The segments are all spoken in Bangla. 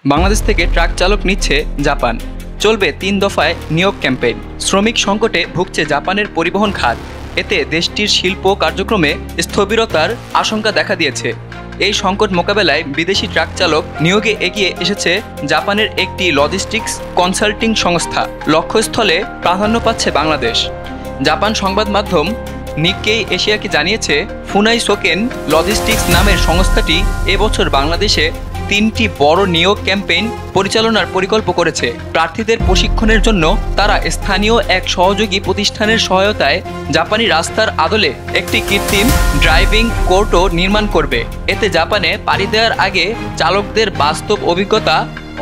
বাংলাদেশ থেকে ট্রাক চালক নিচ্ছে জাপান। চলবে ৩ দফায় নিয়োগ ক্যাম্পেইন। শ্রমিক সংকটে ভুগছে জাপানের পরিবহন খাত। এতে দেশটির শিল্প কার্যক্রমে স্থবিরতার আশঙ্কা দেখা দিয়েছে। এই সংকট মোকাবেলায় বিদেশি ট্রাক চালক নিয়োগে এগিয়ে এসেছে জাপানের একটি লজিস্টিক্স কনসাল্টিং সংস্থা। লক্ষ্যস্থলে প্রাধান্য পাচ্ছে বাংলাদেশ। জাপান সংবাদ মাধ্যম নিক্কেই এশিয়াকে জানিয়েছে, ফুনাই সোকেন লজিস্টিক্স নামের সংস্থাটি এবছর বাংলাদেশে ৩টি বড় নিয়োগ ক্যাম্পেইন পরিচালনার পরিকল্প করেছে। প্রার্থীদের প্রশিক্ষণের জন্য তারা স্থানীয় এক সহযোগী প্রতিষ্ঠানের সহায়তায় জাপানি রাস্তার আদলে একটি কৃত্রিম ড্রাইভিং কোর্টও নির্মাণ করবে। এতে জাপানে পাড়ি দেওয়ার আগে চালকদের বাস্তব অভিজ্ঞতা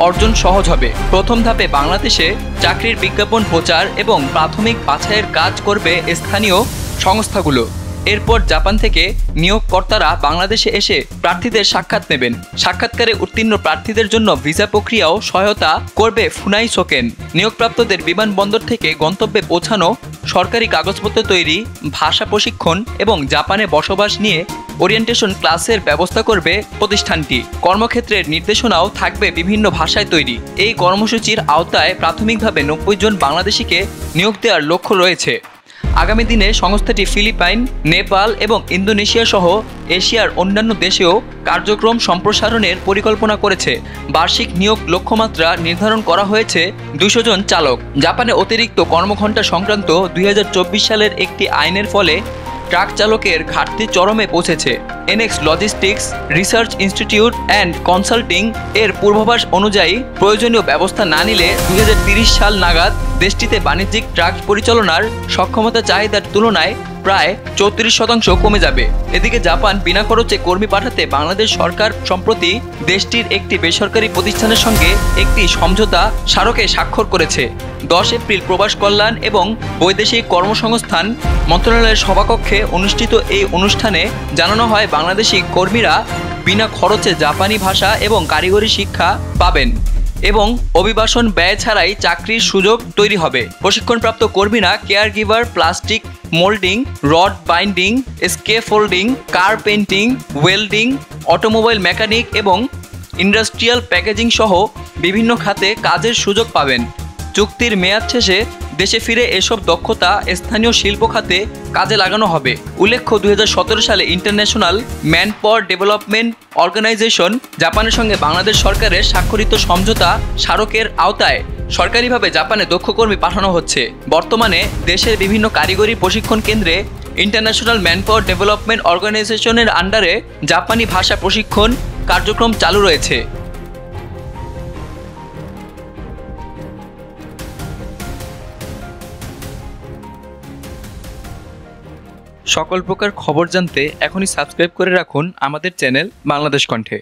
অর্জন সহজ হবে। প্রথম ধাপে বাংলাদেশে চাকরির বিজ্ঞাপন প্রচার এবং প্রাথমিক বাছাইয়ের কাজ করবে স্থানীয় সংস্থাগুলো। এরপর জাপান থেকে নিয়োগকর্তারা বাংলাদেশে এসে প্রার্থীদের সাক্ষাৎ নেবেন। সাক্ষাৎকারে উত্তীর্ণ প্রার্থীদের জন্য ভিসা প্রক্রিয়াও সহায়তা করবে ফুনাই সোকেন। নিয়োগপ্রাপ্তদের বিমানবন্দর থেকে গন্তব্যে পৌঁছানো, সরকারি কাগজপত্র তৈরি, ভাষা প্রশিক্ষণ এবং জাপানে বসবাস নিয়ে ওরিয়েন্টেশন ক্লাসের ব্যবস্থা করবে প্রতিষ্ঠানটি। কর্মক্ষেত্রের নির্দেশনাও থাকবে বিভিন্ন ভাষায় তৈরি। এই কর্মসূচির আওতায় প্রাথমিকভাবে ৯০ জন বাংলাদেশিকে নিয়োগ দেওয়ার লক্ষ্য রয়েছে। আগামী দিনে সংস্থাটি ফিলিপাইন, নেপাল এবং ইন্দোনেশিয়া সহ এশিয়ার অন্যান্য দেশেও কার্যক্রম সম্প্রসারণের পরিকল্পনা করেছে। বার্ষিক নিয়োগ লক্ষ্যমাত্রা নির্ধারণ করা হয়েছে ২০০ জন চালক। জাপানে অতিরিক্ত কর্মঘণ্টা সংক্রান্ত ২০২৪ সালের একটি আইনের ফলে ট্রাক চালকের ঘাটতি চরমে পৌঁছেছে। NX logistics research institute and consulting এর পূর্বাভাস অনুযায়ী প্রয়োজনীয় ব্যবস্থা না নিলে ২০৩০ সাল নাগাদ দেশটিতে বাণিজ্যিক ট্রাক পরিচালনার সক্ষমতা চাহিদার তুলনায় প্রায় ৩৪% কমে যাবে। এদিকে জাপান বিনা খরচে কর্মী পাঠাতে বাংলাদেশ সরকার সম্প্রতি দেশটির একটি বেসরকারি প্রতিষ্ঠানের সঙ্গে একটি সমঝোতা স্মারকে স্বাক্ষর করেছে। ১০ এপ্রিল প্রবাস কল্যাণ এবং বৈদেশিক কর্মসংস্থান মন্ত্রণালয়ের সভাকক্ষে অনুষ্ঠিত এই অনুষ্ঠানে জানানো হয়, বাংলাদেশি কর্মীরা বিনা খরচে জাপানি ভাষা এবং কারিগরি শিক্ষা পাবেন এবং অভিবাসন ব্যয় ছাড়াই চাকরির সুযোগ তৈরি হবে। প্রশিক্ষণপ্রাপ্ত কর্মীরা caregiver, plastic moulding, rod binding, scaffolding, car painting, welding, automobile mechanic এবং ইন্ডাস্ট্রিয়াল প্যাকেজিং সহ বিভিন্ন খাতে কাজের সুযোগ পাবেন। চুক্তির মেয়াদ শেষে দেশে ফিরে এসব দক্ষতা স্থানীয় শিল্প খাতে কাজে লাগানো হবে। উল্লেখ্য, ২০১৭ সালে ইন্টারন্যাশনাল ম্যানপাওয়ার ডেভেলপমেন্ট অর্গানাইজেশন জাপানের সঙ্গে বাংলাদেশ সরকারের স্বাক্ষরিত সমঝোতা স্মারকের আওতায় সরকারিভাবে জাপানে দক্ষ কর্মী পাঠানো হচ্ছে। বর্তমানে দেশের বিভিন্ন কারিগরি প্রশিক্ষণ কেন্দ্রে ইন্টারন্যাশনাল ম্যানপাওয়ার ডেভেলপমেন্ট অর্গানাইজেশনের আন্ডারে জাপানি ভাষা প্রশিক্ষণ কার্যক্রম চালু রয়েছে। সকল প্রকার খবর জানতে এখনই সাবস্ক্রাইব করে রাখুন আমাদের চ্যানেল বাংলাদেশ কণ্ঠে।